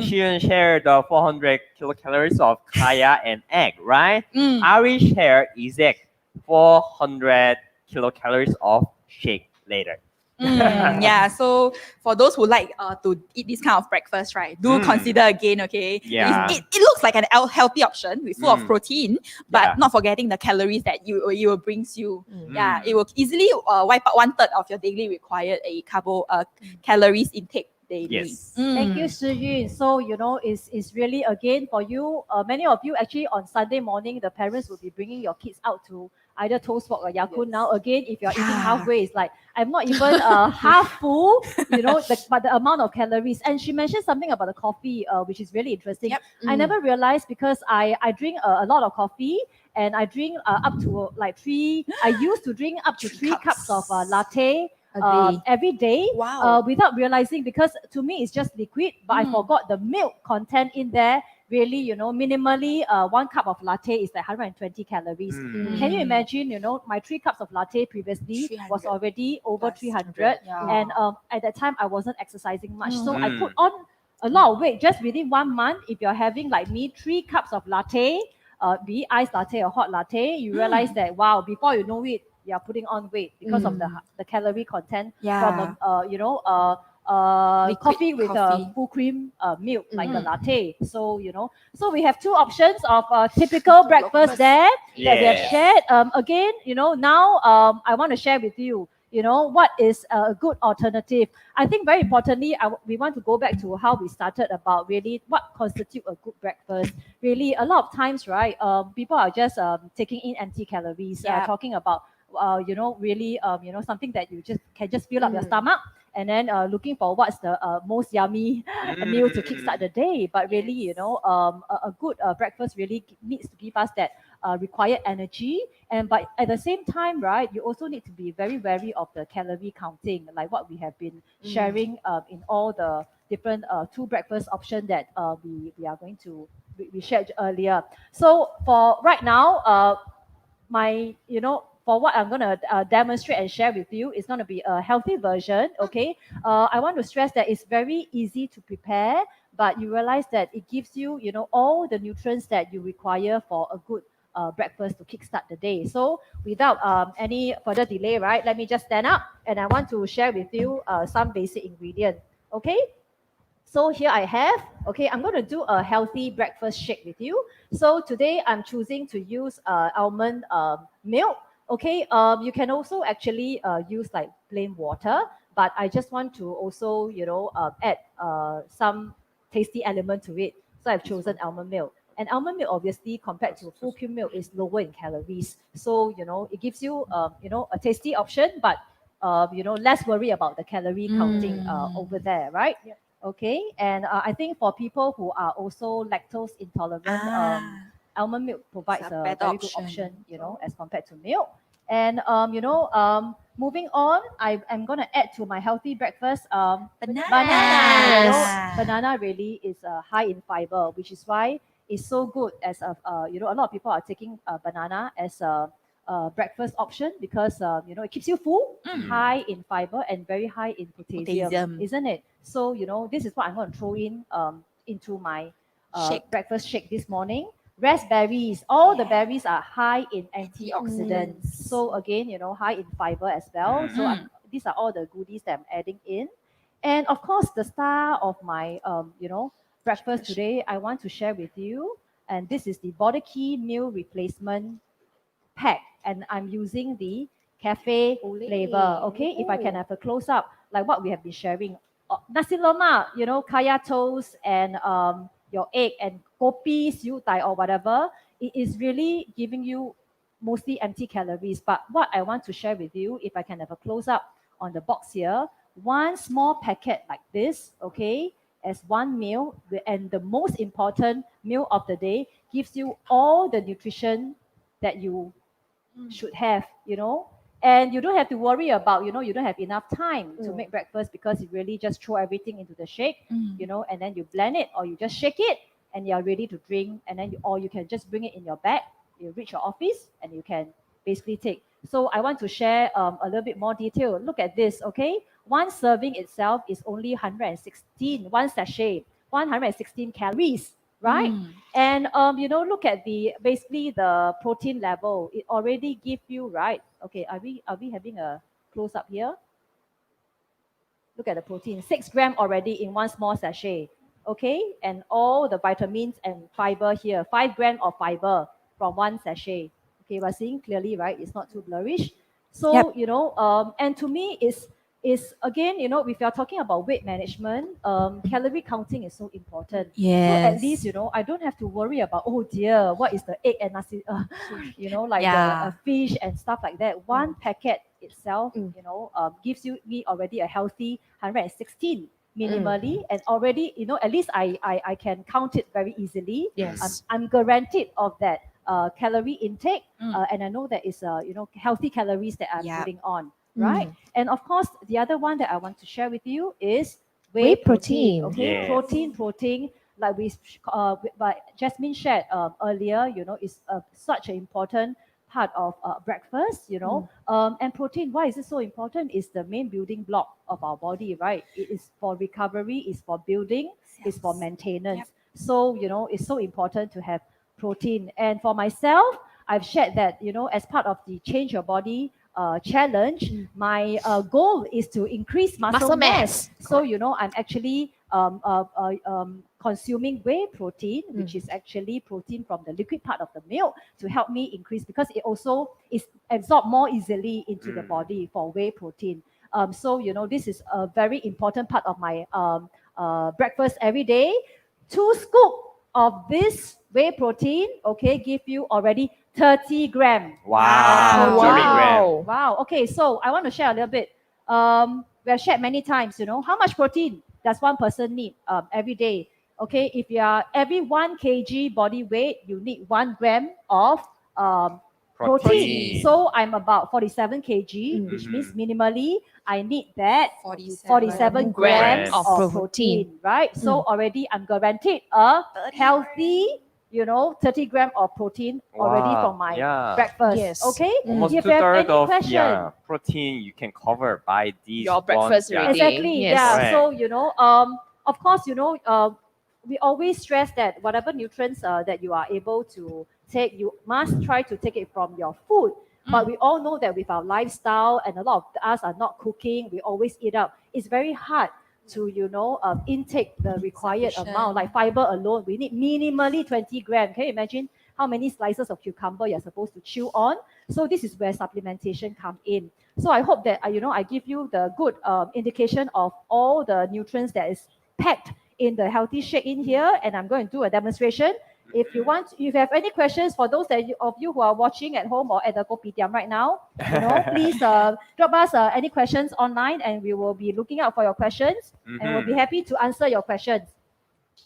S3: she will share the 400 kilocalories of kaya and egg, right? I will share exact 400 kilocalories of shake later.
S4: Yeah, so for those who like to eat this kind of breakfast, right, do consider again, okay?
S3: Yeah.
S4: It looks like an healthy option with full of protein, but not forgetting the calories that you brings you. Yeah, it will easily wipe out 1/3 of your daily required calories intake daily.
S3: Yes.
S1: Thank you, Shi Yun. So, it's really, again, for you, many of you actually on Sunday morning, the parents will be bringing your kids out to either Toast Walk or Yakun.
S4: Yes.
S1: Now, again, if you're eating
S4: Yeah.
S1: halfway, it's like, I'm not even half full, but the amount of calories. And she mentioned something about the coffee, which is really interesting.
S4: Yep.
S1: I never realized because I drink a lot of coffee and I drink up to like I used to drink up to 3 cups of latte
S4: Agree.
S1: every day
S4: Wow.
S1: without realizing, because to me it's just liquid, but I forgot the milk content in there. Really, minimally 1 cup of latte is like 120 calories. Can you imagine, my 3 cups of latte previously was
S4: 300
S1: already over
S4: plus.
S1: 300.
S4: Yeah.
S1: And at that time I wasn't exercising much. So I put on a lot of weight just within 1 month. If you're having like me 3 cups of latte, be it iced latte or hot latte, you realize that, wow, before you know it, you're putting on weight because of the calorie content from
S4: Liquid
S1: coffee with
S4: coffee.
S1: full cream milk, like the latte. So so we have two options of typical breakfast there that we have
S3: Yes.
S1: shared. Again, now I want to share with you, what is a good alternative. I think very importantly, we want to go back to how we started about really what constitute a good breakfast. Really, a lot of times, right? People are just taking in empty calories,
S4: Yeah.
S1: talking about really, something that you can just fill up your stomach, and then looking for what's the most yummy meal to kickstart the day. But really, a good breakfast really needs to give us that required energy. And but at the same time, right, you also need to be very wary of the calorie counting, like what we have been sharing in all the different two breakfast option that we are going to we shared earlier. So for right now, my for what I'm going to demonstrate and share with you is going to be a healthy version. Okay, I want to stress that it's very easy to prepare, but you realize that it gives you all the nutrients that you require for a good breakfast to kickstart the day. So without any further delay, right, let me just stand up and I want to share with you some basic ingredient. Okay, so here I have, okay, I'm going to do a healthy breakfast shake with you. So today I'm choosing to use almond milk. Okay, you can also actually use like plain water, but I just want to also, add some tasty element to it. So I've chosen almond milk. And almond milk, obviously, compared to full cream milk, is lower in calories. So, it gives you, a tasty option, but, less worry about the calorie counting over there, right? Okay, and I think for people who are also lactose intolerant, almond milk provides
S4: It's a
S1: a
S4: better
S1: very good
S4: option.
S1: option, as compared to milk. And moving on, I'm gonna add to my healthy breakfast
S4: Bananas.
S1: Banana really is high in fiber, which is why it's so good as a lot of people are taking banana as a breakfast option because it keeps you full, high in fiber and very high in potassium, isn't it? So this is what I'm going to throw in into my
S4: Shake.
S1: breakfast shake this morning. Raspberries, all the berries are high in antioxidants. So again, high in fiber as well. So these are all the goodies that I'm adding in. And of course, the star of my breakfast today, I want to share with you. And this is the Body Key Meal Replacement pack, and I'm using the cafe flavor. Okay, if I can have a close up, like what we have been sharing, nasi lemak, kaya toast, and your egg and kopi, siu tai or whatever. It is really giving you mostly empty calories. But what I want to share with you, if I can have a close up on the box here, one small packet like this, okay, as one meal, and the most important meal of the day gives you all the nutrition that you should have, and you don't have to worry about, you don't have enough time to make breakfast because you really just throw everything into the shake, and then you blend it or you just shake it and you're ready to drink, and then or you can just bring it in your bag, you reach your office and you can basically take. So I want to share a little bit more detail. Look at this, okay? One serving itself is only 116, one sachet, 116 calories, right? And look at the basically the protein level. It already give you, right? Okay, are we having a close up here? Look at the protein, 6 grams already in one small sachet. Okay, and all the vitamins and fiber here, 5 grams of fiber from one sachet. Okay, we're seeing clearly, right? It's not too blurrish. So
S4: Yep.
S1: and to me, it's is again, if you're talking about weight management, calorie counting is so important.
S4: Yes.
S1: So at least, I don't have to worry about, oh dear, what is the egg and nasi, like
S4: Yeah.
S1: the fish and stuff like that. One packet itself,
S2: Mm.
S1: gives me already a healthy 116 minimally, and already, at least I can count it very easily.
S2: Yes.
S1: I'm guaranteed of that calorie intake,
S4: Mm.
S1: and I know that is healthy calories that I'm
S4: Yep.
S1: putting on, right? And of course, the other one that I want to share with you is
S2: Whey
S1: protein.
S2: protein.
S1: Okay,
S3: Yes.
S1: protein, like but Jasmine shared earlier, is such an important part of breakfast, and protein. Why is it so important? Is the main building block of our body, right? It is for recovery, is for building, is for maintenance.
S4: Yep.
S1: So it's so important to have protein. And for myself, I've shared that as part of the Change Your Body challenge, my goal is to increase muscle
S2: Muscle
S1: mass.
S2: mass.
S1: So I'm actually consuming whey protein, which is actually protein from the liquid part of the milk, to help me increase, because it also is absorbed more easily into the body for whey protein. So this is a very important part of my breakfast every day. 2 scoops of this whey protein, okay, give you already 30 grams.
S3: Wow,
S1: Wow.
S3: 30 gram.
S1: Wow. Okay, so I want to share a little bit. We have shared many times, how much protein does one person need every day? Okay, if you are every 1 kg body weight, you need 1 gram of protein. So I'm about 47 kg, which means minimally I need that 47 grams
S3: grams
S1: of protein, right? So already I'm guaranteed a
S4: 30
S1: healthy, 30 grams of protein already
S3: Wow,
S1: from my
S3: yeah.
S1: breakfast.
S2: Yes.
S1: Okay?
S3: Almost
S1: If you have any
S3: two-thirds of
S1: question,
S3: protein you can cover by these
S2: Your breakfast
S3: one,
S2: already.
S1: exactly,
S2: Yes.
S1: yeah.
S3: Correct.
S1: So of course, we always stress that whatever nutrients that you are able to take, you must try to take it from your food. But we all know that with our lifestyle, and a lot of us are not cooking, we always eat out. It's very hard to intake the required
S4: Sufficient.
S1: amount. Like fiber alone, we need minimally 20 grams. Can you imagine how many slices of cucumber you're supposed to chew on? So this is where supplementation come in. So I hope that I give you the good indication of all the nutrients that is packed in the healthy shake in here, and I'm going to do a demonstration. If you have any questions, for those of you who are watching at home or at the kopitiam right now, please drop us any questions online, and we will be looking out for your questions, and we'll be happy to answer your questions.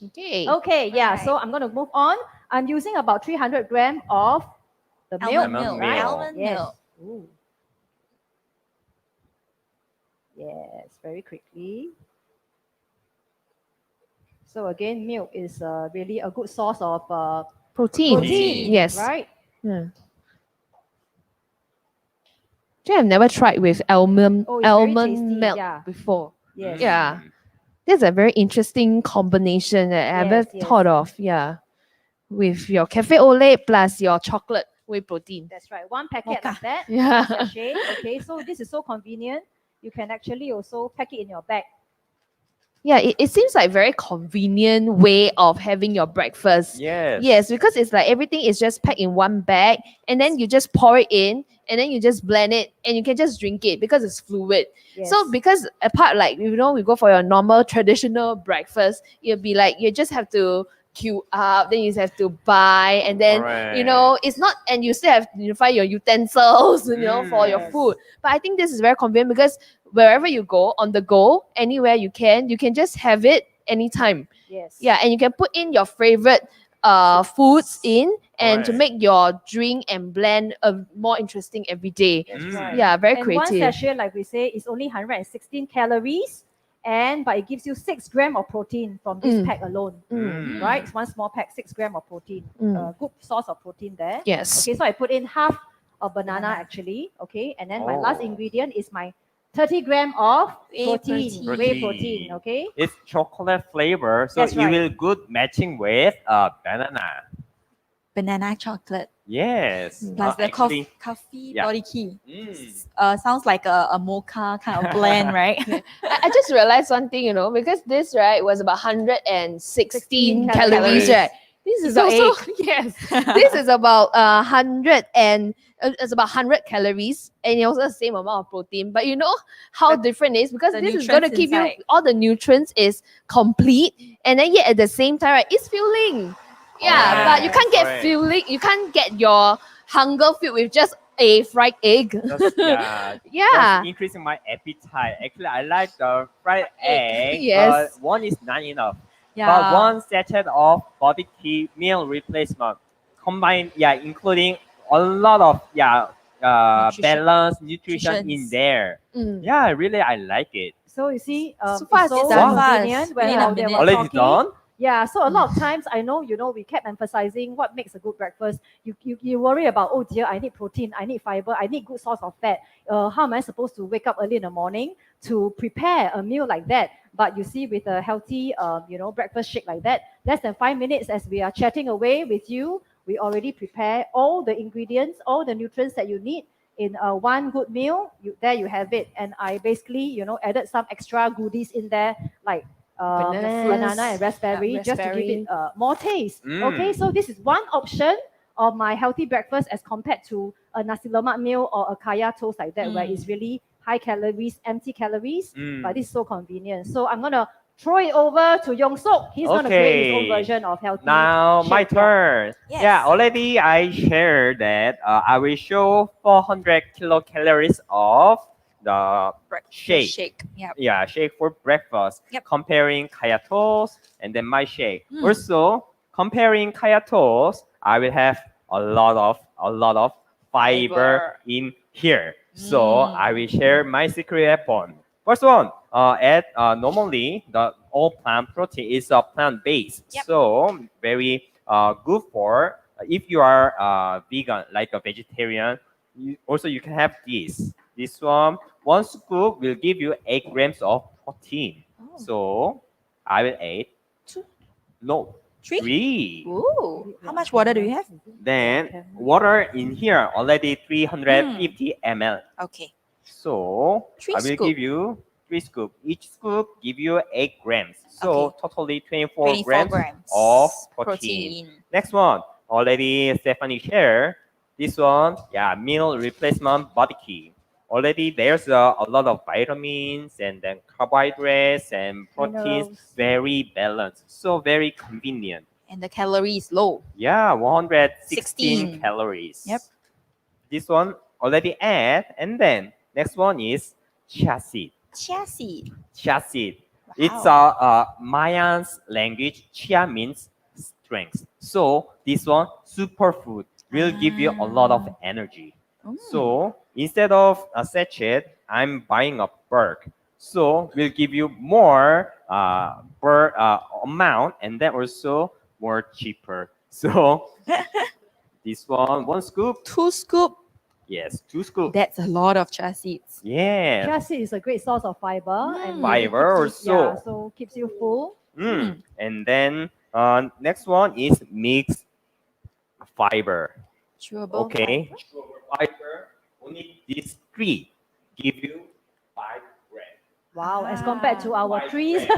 S2: Okay.
S1: Okay, yeah.
S4: Right.
S1: So I'm going to move on. I'm using about 300 grams of the milk,
S4: Almond milk.
S1: right?
S4: Almond
S1: Yes.
S4: milk.
S1: Ooh. Yes, very quickly. So again, milk is really a good source of
S2: Protein.
S1: protein,
S2: Yes.
S1: right?
S2: Yeah. Actually, I've never tried with almond
S1: Oh, it's very tasty,
S2: milk
S1: yeah.
S2: before.
S1: Yes.
S2: Yeah. That's a very interesting combination that I never
S1: Yes.
S2: thought of. Yeah. With your cafe au lait plus your chocolate whey protein.
S1: That's right. 1 packet
S4: Mocha.
S1: of that,
S2: Yeah.
S1: sachet. Okay, so this is so convenient. You can actually also pack it in your bag.
S2: Yeah, it seems like very convenient way of having your breakfast.
S3: Yes.
S2: Yes, because it's like everything is just packed in one bag, and then you just pour it in, and then you just blend it, and you can just drink it because it's fluid.
S1: Yes.
S2: So because apart, like we go for your normal traditional breakfast, you'll be like you just have to queue up, then you have to buy, and then it's not, and you still have to find your utensils, for your
S1: Yes.
S2: food. But I think this is very convenient because wherever you go, on the go, anywhere you can just have it anytime.
S1: Yes.
S2: Yeah, and you can put in your favorite foods in, and to
S3: Correct.
S2: make your drink and blend more interesting every day.
S1: That's
S3: Mm.
S1: right.
S2: Yeah, very
S1: And
S2: creative.
S1: 1 sachet, like we say, is only 116 calories, but it gives you 6 grams of protein from this pack alone. Right? It's 1 small pack, 6 grams of protein. Good source of protein there.
S2: Yes.
S1: Okay, so I put in half a banana actually. Okay, and then my last
S3: Oh.
S1: ingredient is my 30 grams of
S4: Whey
S1: protein.
S4: protein.
S1: Whey protein. Okay.
S3: It's chocolate flavor, so
S1: That's
S3: it
S1: right.
S3: will good matching with banana.
S4: Banana chocolate.
S3: Yes.
S4: Plus the
S3: Actually,
S4: coffee
S3: yeah.
S4: body key.
S3: mm.
S4: Sounds like a mocha kind of blend, right?
S2: I just realized one thing, because this right was about 116
S1: 16
S2: calories,
S1: calories.
S2: right? This is
S1: It's your
S2: also yes. This is about 100 and it's about 100 calories and it also the same amount of protein. But you know how
S4: The-
S2: different it is because
S4: the
S2: this is going to
S4: nutrients
S2: keep you
S4: inside.
S2: all the nutrients is complete and then yet at the same time right, it's filling. Yeah, but you
S3: Correct,
S2: can't get
S3: correct.
S2: filling. You can't get your hunger filled with just a fried egg.
S3: Just yeah,
S2: Yeah.
S3: just increasing my appetite. Actually, I like the fried egg,
S2: Yes.
S3: but one is not enough. But
S4: Yeah.
S3: one sachet of body key meal replacement combined, yeah, including a lot of
S4: Nutrition.
S3: balanced nutrition in
S4: Nutritions.
S3: there.
S2: Mm.
S3: Yeah, really, I like it.
S1: So you see,
S2: So fast,
S1: it's so
S2: it's done.
S1: convenient
S4: Fast.
S1: when
S4: Within a
S1: they
S4: minute.
S1: were
S3: Already
S1: talking.
S3: done.
S1: Yeah, so a lot of times I know, we kept emphasizing what makes a good breakfast. You worry about, oh dear, I need protein, I need fiber, I need good source of fat. How am I supposed to wake up early in the morning to prepare a meal like that? But you see, with a healthy, breakfast shake like that, less than 5 minutes as we are chatting away with you, we already prepare all the ingredients, all the nutrients that you need in one good meal. There you have it. And I basically, added some extra goodies in there, like banana and raspberry, just to give it more taste. Okay, so this is one option of my healthy breakfast as compared to a nasi lemak meal or a kaya toast like that, where it's really high calories, empty calories, but this is so convenient. So I'm gonna throw it over to Yong Sok. He's gonna create his own
S3: Okay.
S1: version of healthy.
S3: Now my
S1: shake. Yeah.
S3: turn.
S4: Yes.
S3: Yeah, already I shared that I will show 400 kilocalories of the
S4: Breakfast
S3: shake.
S4: Yep.
S3: Yeah, shake for breakfast.
S4: Yep.
S3: Comparing kaya toast and then my shake.
S4: Mm.
S3: Also comparing kaya toast, I will have a lot of fiber in here. So I will share my secret weapon. First one, normally the all plant protein is a plant based,
S4: Yep.
S3: so very good for if you are vegan like a vegetarian. Also, you can have this. This one scoop will give you 8 grams of protein.
S4: Oh.
S3: So I will add
S4: Two.
S3: no
S4: Three?
S3: 3.
S4: Ooh. How much water do you have?
S3: Then water in here already 350 ml.
S4: Okay.
S3: So
S4: Three
S3: I will
S4: scoop.
S3: give you 3 scoop. Each scoop give you 8 grams. So
S4: Okay.
S3: totally 24,
S4: 24
S3: grams,
S4: grams
S3: of protein. Next one, already Stephanie shared. This one, yeah, meal replacement body key. Already there's a lot of vitamins and then carbohydrates and proteins,
S1: Minerals.
S3: very balanced. So very convenient.
S4: And the calorie is low.
S3: Yeah, 116
S4: 16.
S3: calories.
S4: Yep.
S3: This one already add, and then next one is chia seed.
S4: Chia seed.
S3: Chia seed.
S4: Wow.
S3: It's a Mayan's language. Chia means strength. So this one superfood will give you a lot of energy. So instead of a sachet, I'm buying a bulk. So will give you more amount and then also more cheaper. So this one scoop.
S4: 2 scoop.
S3: Yes, 2 scoops.
S4: That's a lot of chia seeds.
S3: Yeah,
S1: Chia seed is a great source of fiber. And
S3: fiber
S1: keeps you- Yeah,
S3: also.
S1: so keeps you full.
S3: And then next one is mixed fiber.
S4: Chewable
S3: Okay,
S4: fiber.
S3: fiber only these 3 give you 5 grams.
S1: Wow, as compared to our
S3: 5
S1: three,
S3: grams.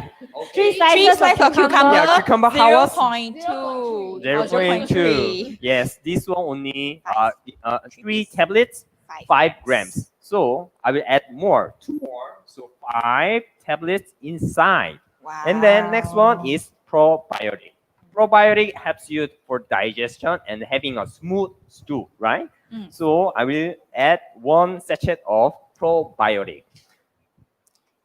S1: three
S3: Okay.
S1: slices
S4: Slice of cucumber.
S3: Yeah, cucumber how was
S4: 0.2.
S3: 0.2. Yes, this one only 3
S4: Trees.
S3: tablets,
S4: 5
S3: 5 grams. So I will add more, 2 more. So 5 tablets inside.
S4: Wow.
S3: And then next one is probiotic. Probiotic helps you for digestion and having a smooth stool, right? So I will add 1 sachet of probiotic.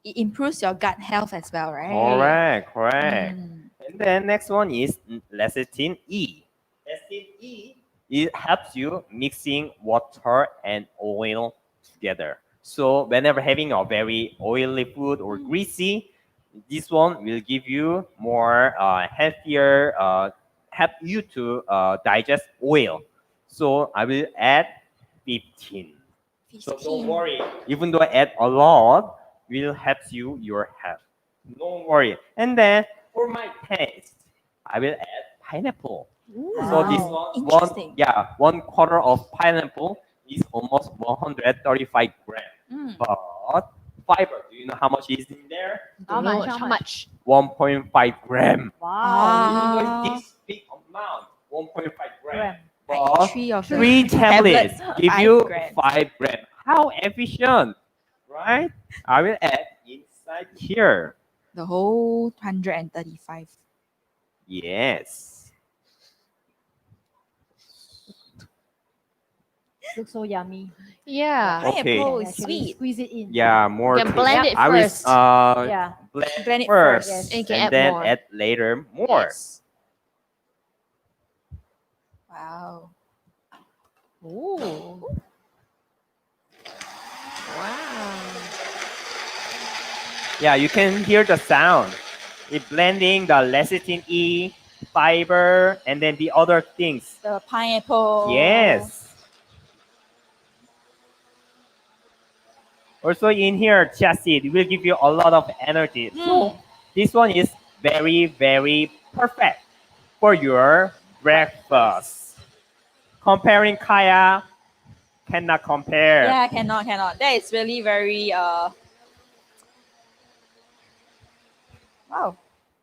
S4: It improves your gut health as well, right?
S3: Correct. And then next one is lecithin E. Lecithin E, it helps you mixing water and oil together. So whenever having a very oily food or greasy, this one will give you more healthier, help you to digest oil. So I will add 15. So don't worry, even though I add a lot, will help you your health. Don't worry. And then for my taste, I will add pineapple. So this
S1: Wow.
S4: Interesting.
S3: 1/4 of pineapple is almost 135 grams. But fiber, do you know how much is in there?
S1: How much?
S3: 1.5 gram.
S1: Wow.
S3: Even though this big amount,
S4: three of the
S3: three tablets give
S4: 5
S3: you
S4: grams.
S3: 5 grams. How efficient, right? I will add inside here.
S4: The whole 135.
S3: Yes.
S1: Looks so yummy.
S2: Yeah.
S3: Okay.
S4: Pineapple
S1: And
S4: is
S1: actually
S4: sweet.
S1: squeeze it in.
S3: Yeah, more.
S2: You can blend
S3: taste.
S2: it
S3: I will
S2: first.
S1: Yeah.
S3: blend
S4: it
S3: first,
S4: first.
S2: And you can
S3: and
S2: add
S3: then
S2: more.
S3: add later more.
S4: Yes. Wow.
S2: Ooh. Wow.
S3: Yeah, you can hear the sound. It blending the lecithin E, fiber, and then the other things.
S4: The pineapple.
S3: Yes. Also in here, chia seed will give you a lot of energy. So this one is very, very perfect for your breakfast. Comparing Kaya, cannot compare.
S4: Yeah, cannot. That is really very wow.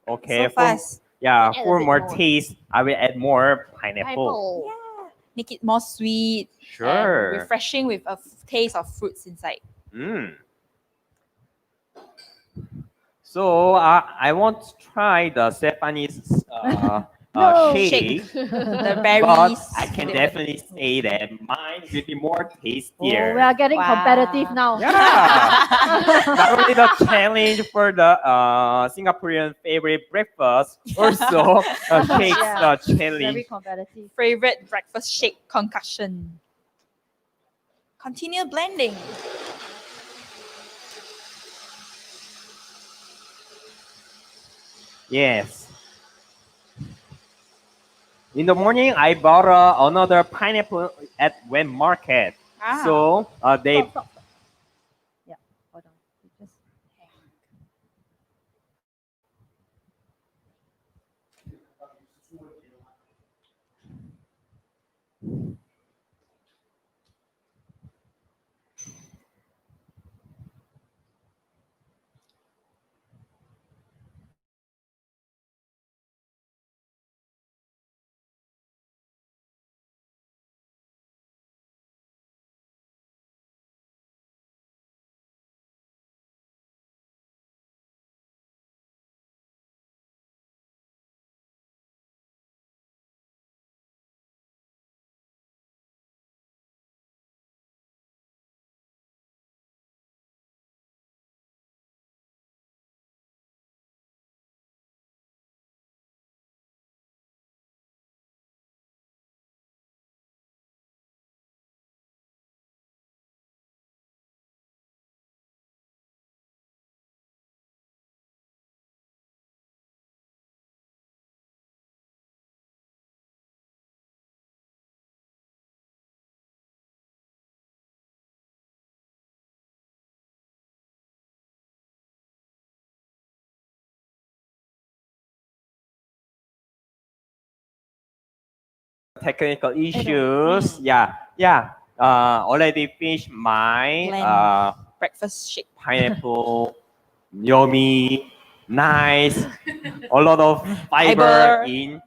S3: Okay,
S4: So fast.
S3: yeah,
S2: Add a
S3: for
S2: bit
S3: more
S2: more.
S3: taste, I will add more pineapple.
S2: Pineapple.
S4: Yeah. Make it more sweet
S3: Sure.
S4: and refreshing with a taste of fruits inside.
S3: Mm. So I want to try the Stephanie's
S1: No.
S3: shake,
S4: The
S3: but
S4: berries.
S3: I can definitely say that mine will be more
S1: Oh,
S3: tastier.
S1: we are getting
S4: Wow.
S1: competitive now.
S3: Yeah, not only the challenge for the Singaporean favorite breakfast, also shakes
S1: Yeah.
S3: the
S1: Very
S3: challenge.
S1: competitive.
S4: Favorite breakfast shake concoction. Continue blending.
S3: Yes. In the morning, I bought another pineapple at wet market.
S4: Ah.
S3: So they
S1: Stop. Yeah, hold on. You just
S3: technical issues. Yeah. Already finished my
S4: Blend. Breakfast shake.
S3: pineapple, yummy, nice, a lot of fiber
S4: Fiber.
S3: in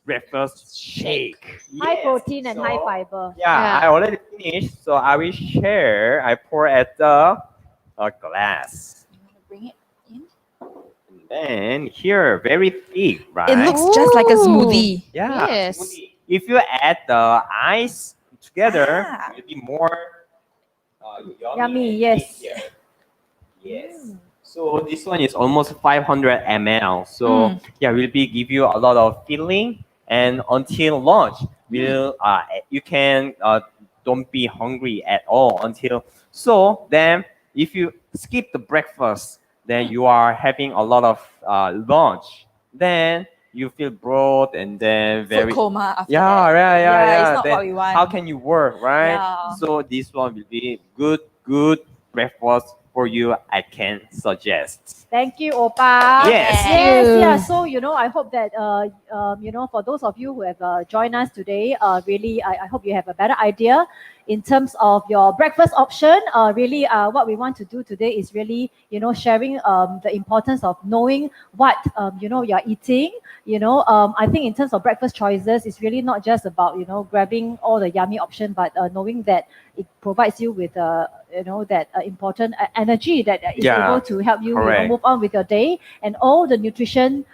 S3: breakfast shake.
S1: high
S3: Yes.
S1: protein and high
S3: So,
S1: fiber.
S3: Yeah, I already finished, so I will share. I pour at the glass.
S4: You want to bring it in?
S3: And then here, very thick, right?
S4: It looks just like a
S2: Ooh.
S4: smoothie.
S3: Yeah.
S2: Yes.
S3: Smoothie. If you add the ice together,
S4: Ah.
S3: it will be more
S1: Yummy,
S3: and
S1: yes.
S3: tastier. Yes. So this one is almost 500 ml. So yeah, will be give you a lot of filling, and until lunch, will you can don't be hungry at all until. So then, if you skip the breakfast, then you are having a lot of lunch. Then you feel broad and then very
S4: Food coma after
S3: yeah,
S4: that.
S3: yeah.
S4: It's not
S3: Then
S4: what we want.
S3: how can you work, right?
S4: Yeah.
S3: So this one will be good breakfast for you, I can suggest.
S1: Thank you, Opa.
S3: Yes.
S1: Yes,
S2: you.
S1: yeah. So, I hope that, for those of you who have joined us today, really, I hope you have a better idea in terms of your breakfast option. Really, what we want to do today is really, sharing the importance of knowing what, you're eating. I think in terms of breakfast choices, it's really not just about, grabbing all the yummy option, but knowing that it provides you with, that important energy that is
S3: Yeah,
S1: able to help you,
S3: correct.
S1: move on with your day, and all the nutrition,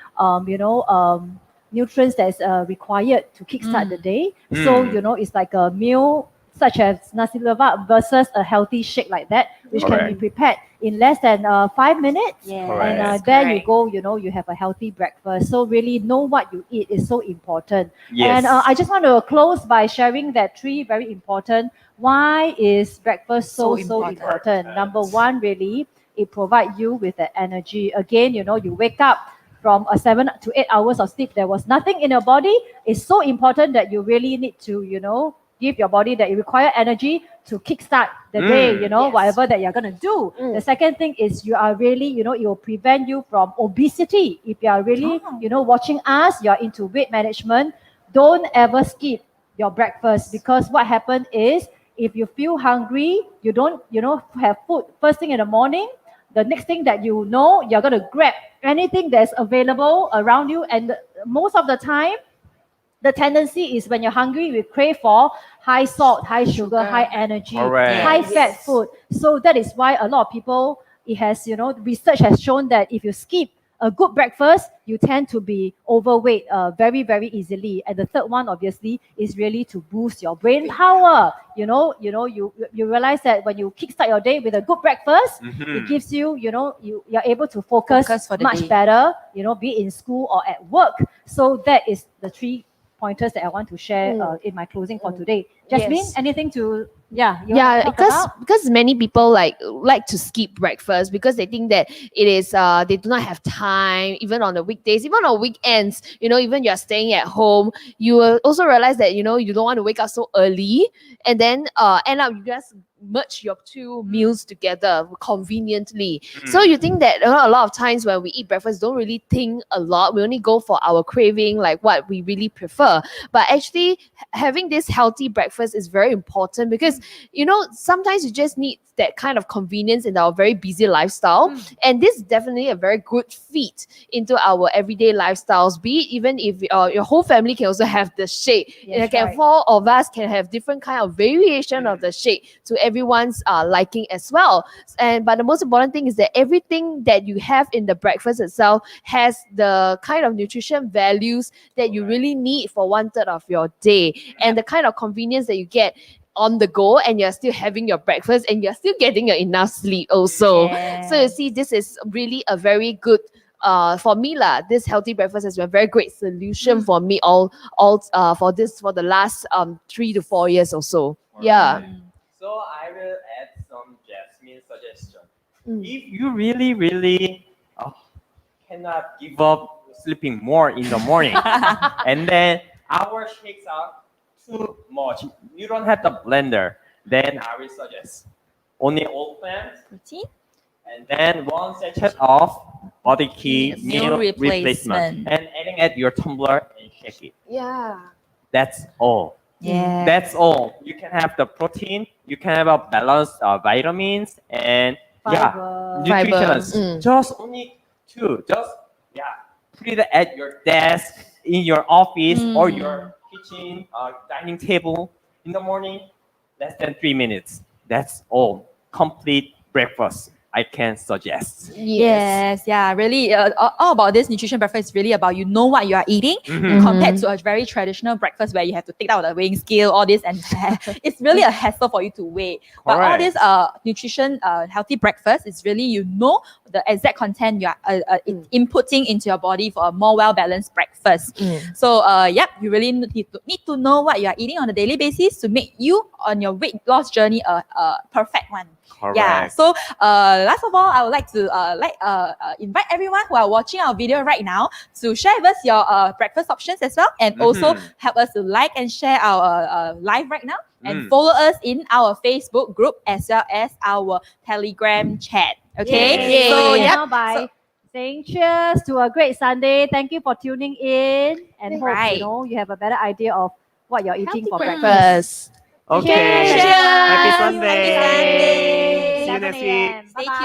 S1: nutrients that's required to kickstart the day. So, it's like a meal such as nasi lemak versus a healthy shake like that, which can be
S3: Correct.
S1: prepared in less than 5 minutes.
S4: Yes,
S1: And
S3: Correct.
S1: there you
S4: correct.
S1: go, you have a healthy breakfast. So really know what you eat is so important.
S3: Yes.
S1: And I just want to close by sharing that three very important. Why is breakfast so
S4: important.
S1: important? Number one, really, it provides you with the energy. Again, you wake up from a 7 to 8 hours of sleep. There was nothing in your body. It's so important that you really need to, give your body that it require energy to kickstart the day,
S4: Yes.
S1: whatever that you're gonna do. The second thing is you are really, it will prevent you from obesity. If you are really, watching us, you're into weight management, don't ever skip your breakfast, because what happened is if you feel hungry, you don't, have food first thing in the morning, the next thing that you're going to grab anything that's available around you. And most of the time, the tendency is when you're hungry, you crave for high salt, high sugar, high energy,
S3: Correct.
S1: high
S4: Yes.
S1: fat food. So that is why a lot of people, it has, research has shown that if you skip a good breakfast, you tend to be overweight very, very easily. And the third one, obviously, is really to boost your brain power. You realize that when you kickstart your day with a good breakfast, it gives you, you're able to focus
S4: Focus for the
S1: much
S4: day.
S1: better, be it in school or at work. So that is the three pointers that I want to share in my closing for today. Jasmine,
S2: Yes.
S1: anything to you wanna
S2: Yeah,
S1: talk
S2: because
S1: about?
S2: because many people like to skip breakfast because they think that it is they do not have time, even on the weekdays, even on weekends. Even you're staying at home, you will also realize that you don't want to wake up so early, and then end up you just merge your two meals together conveniently. So you think that a lot of times when we eat breakfast, don't really think a lot. We only go for our craving, like what we really prefer. But actually, having this healthy breakfast is very important because sometimes you just need that kind of convenience in our very busy lifestyle. And this is definitely a very good fit into our everyday lifestyles. Be it even if your whole family can also have the shake.
S1: Yes,
S2: Can
S1: right.
S2: 4 of us can have different kind of variation of the shake to everyone's liking as well. But the most important thing is that everything that you have in the breakfast itself has the kind of nutrition values that you really need for 1/3 of your day, and the kind of convenience that you get on the go, and you're still having your breakfast and you're still getting your enough sleep also. So you see, this is really a very good for me lah. This healthy breakfast has been a very great solution for me all for the last 3 to 4 years or so. Yeah.
S3: So I will add some Jasmine suggestion.
S2: Mm.
S3: If you really, really cannot give up sleeping more in the morning, and then our shakes are too much, you don't have the blender, then I will suggest only oat plant
S4: Protein?
S3: and then 1 sachet of body key
S4: Meal
S3: meal
S4: replacement.
S3: and adding at your tumbler and shake it.
S2: Yeah.
S3: That's all.
S4: Yeah.
S3: That's all. You can have the protein, you can have a balanced vitamins and
S1: Fiber.
S3: nutrition.
S2: Mm.
S3: Just only 2. Just put it at your desk, in your office or your kitchen, dining table in the morning. Less than 3 minutes. That's all. Complete breakfast. I can suggest.
S4: Yes, yeah, really. All about this nutrition breakfast is really about you know what you are eating compared to a very traditional breakfast where you have to take out the weighing scale, all this, and it's really a hassle for you to weigh. But all
S3: Correct.
S4: this nutrition healthy breakfast is really you know the exact content you are inputting into your body for a more well-balanced breakfast. So, you really need to know what you are eating on a daily basis to make you on your weight loss journey a perfect one.
S3: Correct.
S4: Yeah. So, last of all, I would like to invite everyone who are watching our video right now to share with us your breakfast options as well, and also help us to like and share our live right now, and follow us in our Facebook group as well as our Telegram chat. Okay.
S1: Yay.
S4: So,
S1: Now by saying cheers to a great Sunday. Thank you for tuning in, and hope you have a better idea of what you're eating for breakfast.
S3: Okay.
S1: Cheers.
S3: Happy
S1: Cheers.
S3: Sunday.
S1: Happy Sunday.
S3: See you next
S1: 11
S3: week.
S1: a.m.
S4: Stay
S1: Bye-bye.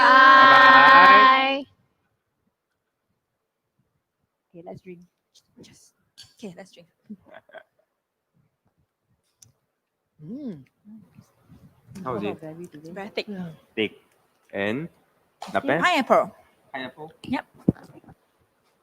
S3: Bye.
S1: Okay, let's drink.
S4: Okay, let's drink.
S3: How is it?
S4: It's very thick.
S3: Thick and not bad.
S4: Pineapple.
S3: Pineapple.
S4: Yep.